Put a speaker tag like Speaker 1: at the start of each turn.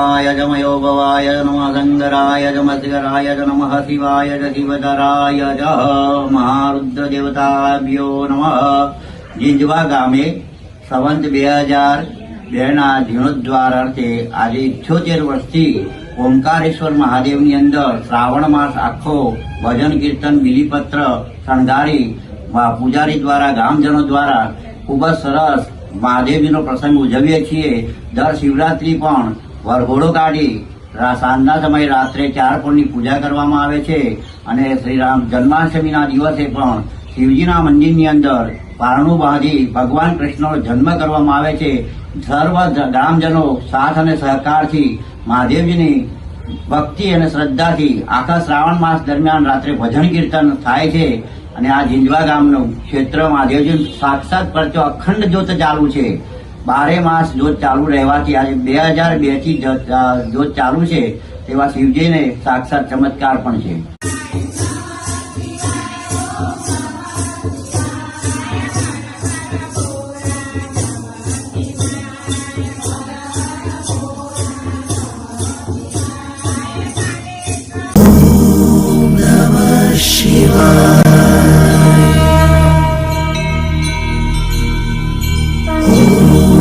Speaker 1: શંકરાય ચ મયોભવાય નમઃ શંકરાય ચ મસ્કરાય ચ નમઃ શિવાય ચ શિવતરાય ચ મહારુદ્ર દેવતાભ્યો નમઃ. જીંજવા ગામે સંવંત 2002ના જીર્ણોદ્ધાર અર્થે આજે 78 વર્ષથી ઓમકારેશ્વર મહાદેવની અંદર શ્રાવણ માસ આખો ભજન કીર્તન બિલીપત્ર શણગારી પૂજારી દ્વારા ગામજનો દ્વારા ખૂબ જ સરસ મહાદેવજીનો પ્રસંગ ઉજવીએ છીએ. દર શિવરાત્રી પણ વરઘોડો કાઢી સાંજના સમયે રાત્રે 4 પહોરની પૂજા કરવામાં આવે છે અને શ્રીરામ જન્માષ્ટમીના દિવસે પણ શિવજીના મંદિરની અંદર પારણું બાંધી ભગવાન કૃષ્ણનો જન્મ કરવામાં આવે છે. સર્વ ગ્રામજનો સાથ અને સહકારથી મહાદેવજીની ભક્તિ અને શ્રદ્ધાથી આખા શ્રાવણ માસ દરમિયાન રાત્રે ભજન કીર્તન થાય છે. અને આ જીંજવા ગામનું ક્ષેત્ર મહાદેવજી સાક્ષાત પરચો અખંડ જ્યોત ચાલુ છે. 12 માસ જ્યોત ચાલુ રહેવાથી આજે 2002થી જ્યોત ચાલુ છે તેવા શિવજીને સાક્ષાત ચમત્કાર પણ છે.